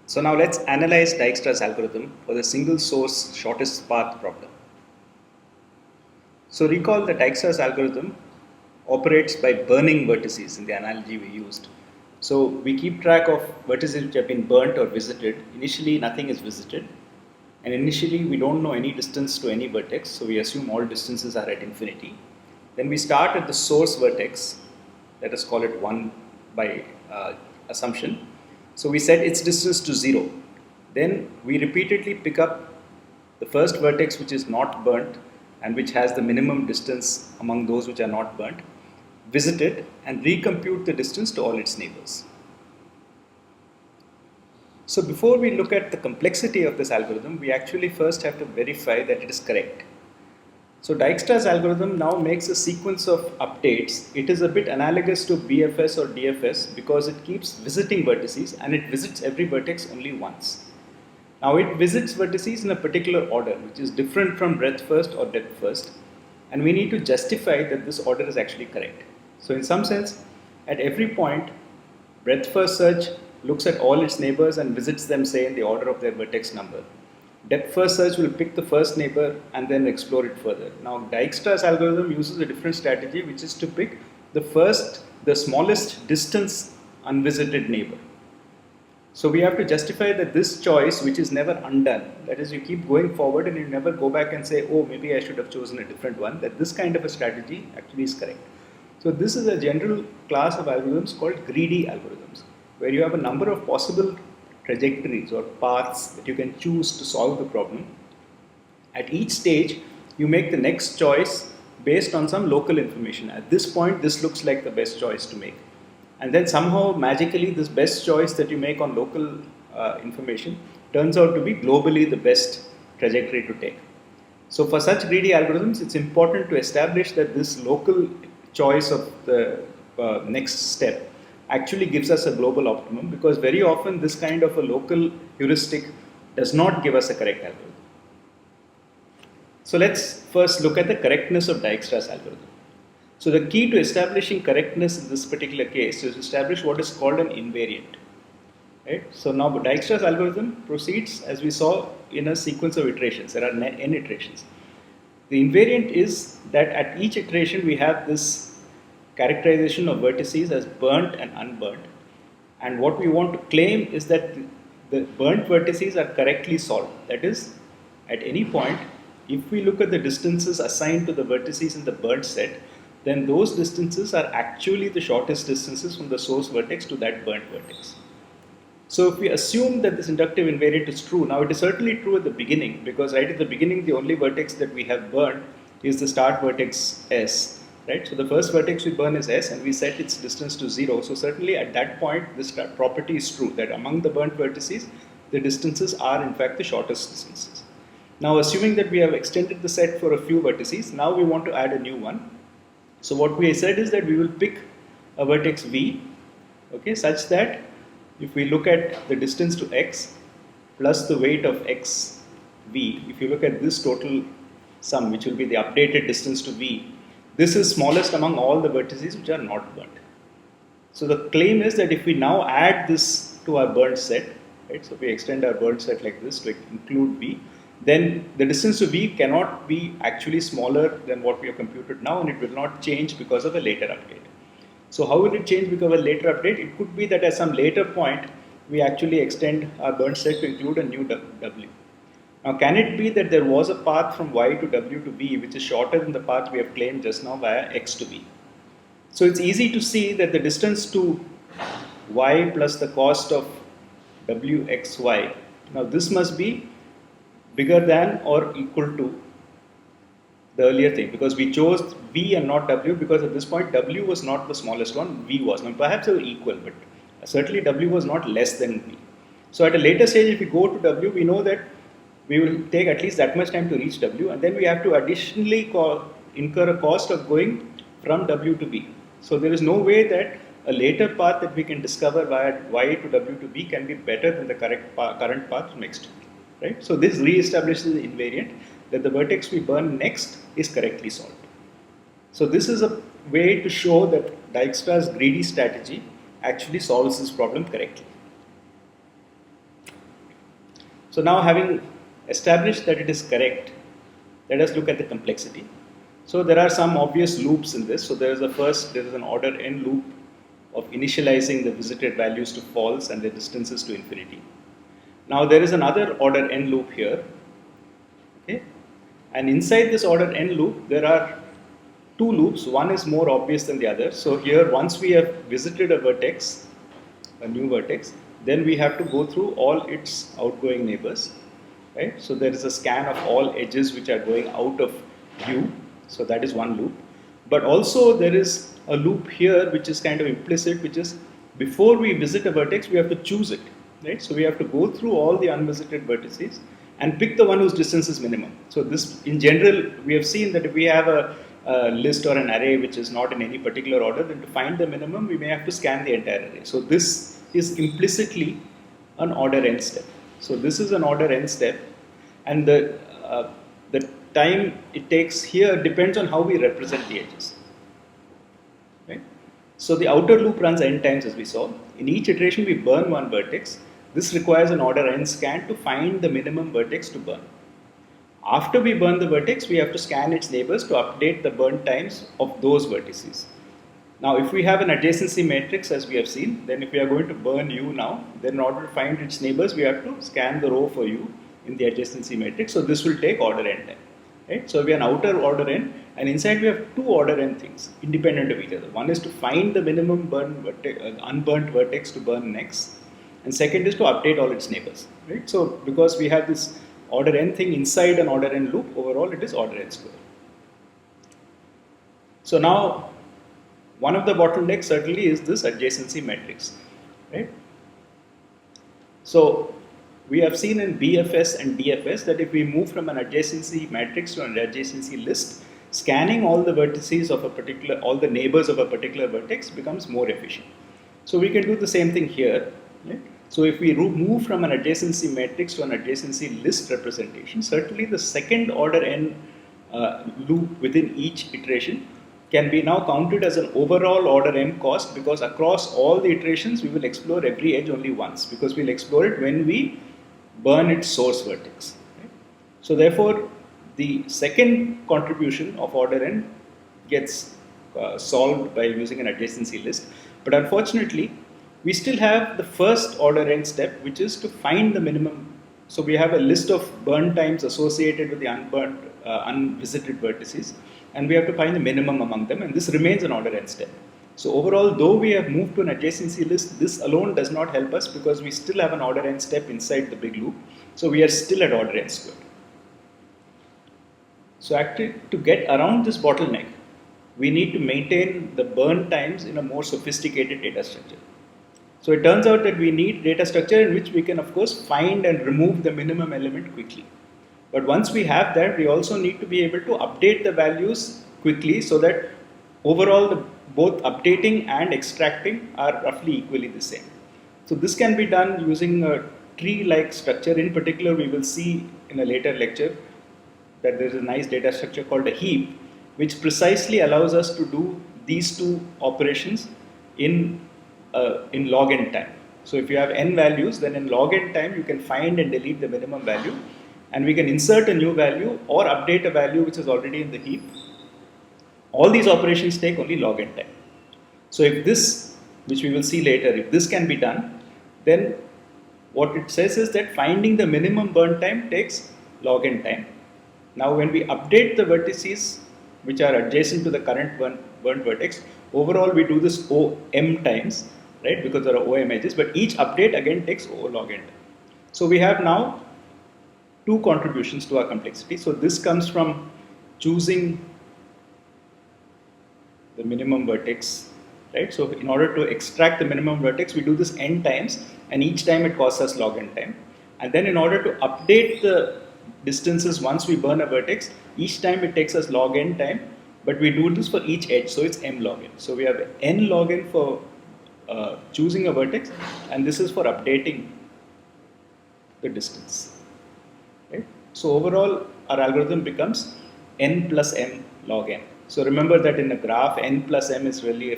So now let's analyze Dijkstras' algorithm for the single source shortest path problem. So recall the Dijkstras algorithm operates by burning vertices in the analogy we used. So we keep track of vertices which have been burnt or visited. Initially nothing is visited, and initially we don't know any distance to any vertex, so we assume all distances are at infinity. Then we start at the source vertex, let us call it 1 by assumption. So we set its distance to 0. Then we repeatedly pick up the first vertex which is not burnt and which has the minimum distance among those which are not burnt, visit it and recompute the distance to all its neighbors. So before we look at the complexity of this algorithm, we actually first have to verify that it is correct. So Dijkstra's algorithm now makes a sequence of updates. It is a bit analogous to BFS or DFS because it keeps visiting vertices and it visits every vertex only once. Now it visits vertices in a particular order which is different from breadth first or depth first, and we need to justify that this order is actually correct. So in some sense, at every point, breadth first search looks at all its neighbors and visits them, say, in the order of their vertex number. Depth first search will pick the first neighbor and then explore it further. Now Dijkstra's algorithm uses a different strategy, which is to pick the smallest distance unvisited neighbor. So we have to justify that this choice, which is never undone, that is, you keep going forward and you never go back and say, oh, maybe I should have chosen a different one, that this kind of a strategy actually is correct. So this is a general class of algorithms called greedy algorithms, where you have a number of possible trajectories or paths that you can choose to solve the problem. At each stage, you make the next choice based on some local information. At this point, this looks like the best choice to make. And then somehow, magically, this best choice that you make on local information turns out to be globally the best trajectory to take. So for such greedy algorithms, it's important to establish that this local choice of the next step actually gives us a global optimum, because very often this kind of a local heuristic does not give us a correct algorithm. So let's first look at the correctness of Dijkstra's algorithm. So the key to establishing correctness in this particular case is to establish what is called an invariant. Right? So now Dijkstra's algorithm proceeds, as we saw, in a sequence of iterations. There are n iterations. The invariant is that at each iteration we have this characterization of vertices as burnt and unburnt. And what we want to claim is that the burnt vertices are correctly solved. That is, at any point, if we look at the distances assigned to the vertices in the burnt set, then those distances are actually the shortest distances from the source vertex to that burnt vertex. So if we assume that this inductive invariant is true, now it is certainly true at the beginning, because right at the beginning the only vertex that we have burnt is the start vertex S. Right? So the first vertex we burn is S and we set its distance to 0. So certainly at that point this property is true, that among the burnt vertices the distances are in fact the shortest distances. Now assuming that we have extended the set for a few vertices, now we want to add a new one. So what we said is that we will pick a vertex V, okay, such that if we look at the distance to x plus the weight of x V, if you look at this total sum, which will be the updated distance to V, this is smallest among all the vertices which are not burnt. So the claim is that if we now add this to our burnt set, right, so if we extend our burnt set like this to include V, then the distance to V cannot be actually smaller than what we have computed now, and it will not change because of a later update. So how will it change because of a later update? It could be that at some later point we actually extend our burnt set to include a new W. Now can it be that there was a path from Y to W to V which is shorter than the path we have claimed just now via X to V? So it's easy to see that the distance to Y plus the cost of WXY, now this must be bigger than or equal to the earlier thing, because we chose V and not W, because at this point W was not the smallest one, V was. Now perhaps they were equal, but certainly W was not less than V. So at a later stage, if we go to W, we know that we will take at least that much time to reach W, and then we have to additionally incur a cost of going from W to V. So there is no way that a later path that we can discover via Y to W to V can be better than the current path from X to V. Right? So this re-establishes the invariant that the vertex we burn next is correctly solved. So this is a way to show that Dijkstra's greedy strategy actually solves this problem correctly. So now having established that it is correct, let us look at the complexity. So there are some obvious loops in this. So there is an order n loop of initializing the visited values to false and the distances to infinity. Now there is another order n loop here, okay? And inside this order n loop, there are two loops. One is more obvious than the other. So here, once we have visited a vertex, a new vertex, then we have to go through all its outgoing neighbors, right? So there is a scan of all edges which are going out of U. So that is one loop. But also there is a loop here which is kind of implicit, which is before we visit a vertex, we have to choose it, right? So we have to go through all the unvisited vertices and pick the one whose distance is minimum. So this, in general, we have seen that if we have a list or an array which is not in any particular order, then to find the minimum, we may have to scan the entire array. So this is implicitly an order n step. So this is an order n step, and the time it takes here depends on how we represent the edges. Right? So the outer loop runs n times, as we saw. In each iteration, we burn one vertex. This requires an order n scan to find the minimum vertex to burn. After we burn the vertex, we have to scan its neighbors to update the burn times of those vertices. Now, if we have an adjacency matrix, as we have seen, then if we are going to burn U now, then in order to find its neighbors, we have to scan the row for U in the adjacency matrix. So this will take order n time. Right? So we have an outer order n, and inside we have two order n things independent of each other. One is to find the minimum unburnt vertex to burn next, and second is to update all its neighbors. Right? So because we have this order n thing inside an order n loop, overall it is order n square. So now, one of the bottlenecks certainly is this adjacency matrix, right? So we have seen in BFS and DFS that if we move from an adjacency matrix to an adjacency list, scanning all the vertices of a particular, all the neighbors of a particular vertex becomes more efficient. So we can do the same thing here, right? So if we move from an adjacency matrix to an adjacency list representation, certainly the second order n loop within each iteration can be now counted as an overall order m cost, because across all the iterations we will explore every edge only once, because we'll explore it when we burn its source vertex. Right? So therefore, the second contribution of order n gets solved by using an adjacency list, but unfortunately we still have the first order n step, which is to find the minimum. So we have a list of burn times associated with the unvisited vertices, and we have to find the minimum among them, and this remains an order n step. So overall, though we have moved to an adjacency list, this alone does not help us, because we still have an order n step inside the big loop. So we are still at order n squared. So actually, to get around this bottleneck, we need to maintain the burn times in a more sophisticated data structure. So it turns out that we need data structure in which we can, of course, find and remove the minimum element quickly. But once we have that, we also need to be able to update the values quickly, so that overall both updating and extracting are roughly equally the same. So this can be done using a tree-like structure. In particular, we will see in a later lecture that there is a nice data structure called a heap, which precisely allows us to do these two operations in log n time. So if you have n values, then in log n time you can find and delete the minimum value, and we can insert a new value or update a value which is already in the heap. All these operations take only log n time. So if this, which we will see later, if this can be done, then what it says is that finding the minimum burn time takes log n time. Now when we update the vertices which are adjacent to the current burnt vertex, overall we do this OM times, right, because there are OM edges, but each update again takes O log n time. So we have now two contributions to our complexity. So this comes from choosing the minimum vertex, right? So in order to extract the minimum vertex, we do this n times, and each time it costs us log n time. And then in order to update the distances once we burn a vertex, each time it takes us log n time, but we do this for each edge, so it's m log n. So we have n log n for choosing a vertex, and this is for updating the distance. Right? So overall, our algorithm becomes n plus m log n. So remember that in a graph, n plus m is really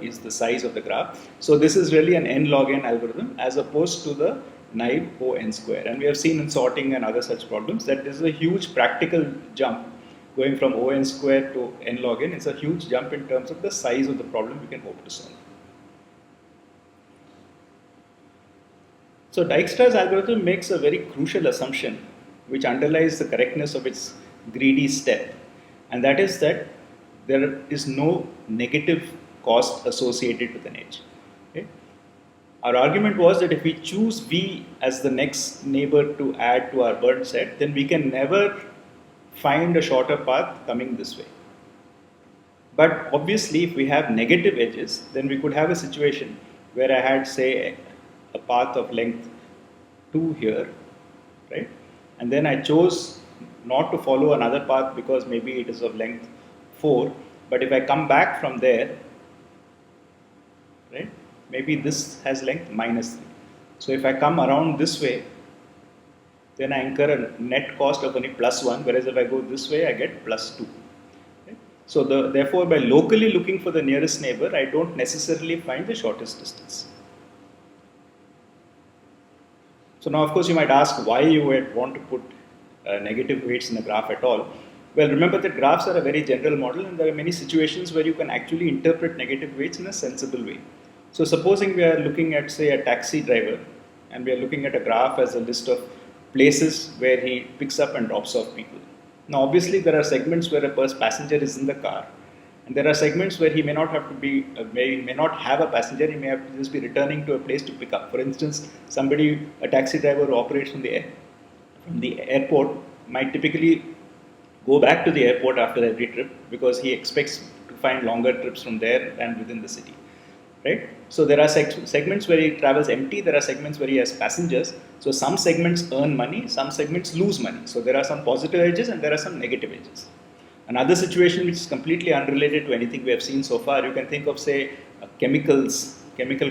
is the size of the graph. So this is really an n log n algorithm, as opposed to the naive O n square. And we have seen in sorting and other such problems that this is a huge practical jump going from O n square to n log n. It's a huge jump in terms of the size of the problem we can hope to solve. So Dijkstras' algorithm makes a very crucial assumption which underlies the correctness of its greedy step, and that is that there is no negative cost associated with an edge. Okay? Our argument was that if we choose V as the next neighbor to add to our burnt set, then we can never find a shorter path coming this way. But obviously, if we have negative edges, then we could have a situation where I had, say, a path of length 2 here, right? And then I chose not to follow another path because maybe it is of length 4. But if I come back from there, right, maybe this has length minus 3. So if I come around this way, then I incur a net cost of only plus 1, whereas if I go this way, I get plus 2. Okay? So therefore, by locally looking for the nearest neighbor, I don't necessarily find the shortest distance. So now, of course, you might ask why you would want to put negative weights in a graph at all. Well, remember that graphs are a very general model, and there are many situations where you can actually interpret negative weights in a sensible way. So supposing we are looking at, say, a taxi driver, and we are looking at a graph as a list of places where he picks up and drops off people. Now, obviously, there are segments where a passenger is in the car, and there are segments where he may not have to be, may not have a passenger. He may have to just be returning to a place to pick up. For instance, a taxi driver who operates from the airport might typically go back to the airport after every trip because he expects to find longer trips from there than within the city, right? So there are segments where he travels empty, there are segments where he has passengers. So some segments earn money, some segments lose money. So there are some positive edges and there are some negative edges. Another situation which is completely unrelated to anything we have seen so far, you can think of, say, chemical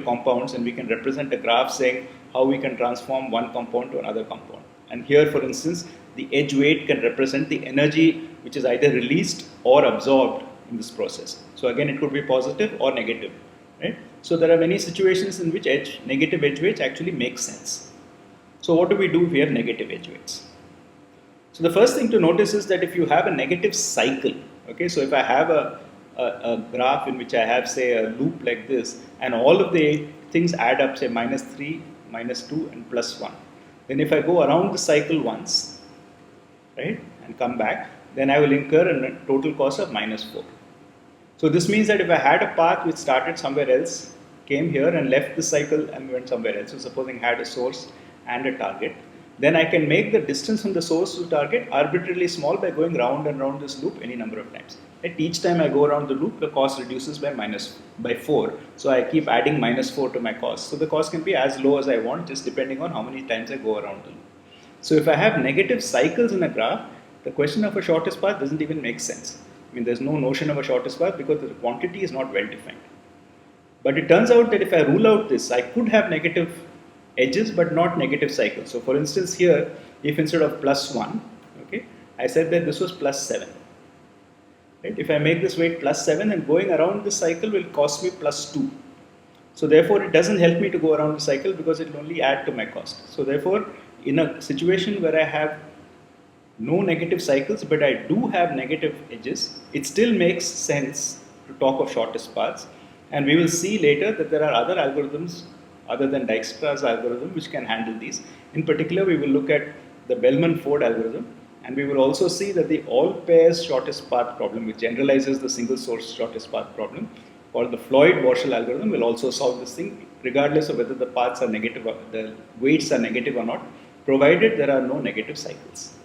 compounds, and we can represent a graph saying how we can transform one compound to another compound. And here, for instance, the edge weight can represent the energy which is either released or absorbed in this process. So again, it could be positive or negative, right? So there are many situations in which negative edge weights actually make sense. So what do we do if we have negative edge weights? So the first thing to notice is that if you have a negative cycle, okay, so if I have a graph in which I have, say, a loop like this, and all of the things add up, say, minus 3, minus 2, and plus 1. Then if I go around the cycle once, right, and come back, then I will incur a total cost of minus 4. So this means that if I had a path which started somewhere else, came here and left the cycle and went somewhere else, so supposing I had a source and a target, then I can make the distance from the source to target arbitrarily small by going round and round this loop any number of times. At each time I go around the loop, the cost reduces by 4. So I keep adding minus 4 to my cost. So the cost can be as low as I want, just depending on how many times I go around the loop. So if I have negative cycles in a graph, the question of a shortest path doesn't even make sense. I mean, there's no notion of a shortest path because the quantity is not well defined. But it turns out that if I rule out this, I could have negative edges but not negative cycles. So for instance here, if instead of plus 1, okay, I said that this was plus 7. Right? If I make this weight plus 7, and going around this cycle will cost me plus 2. So therefore it doesn't help me to go around the cycle because it will only add to my cost. So therefore, in a situation where I have no negative cycles but I do have negative edges, it still makes sense to talk of shortest paths. And we will see later that there are other algorithms other than Dijkstras' algorithm which can handle these. In particular, we will look at the Bellman-Ford algorithm, and we will also see that the all pairs shortest path problem, which generalizes the single source shortest path problem, called the Floyd-Warshall algorithm, will also solve this thing regardless of whether the paths are negative or the weights are negative or not, provided there are no negative cycles.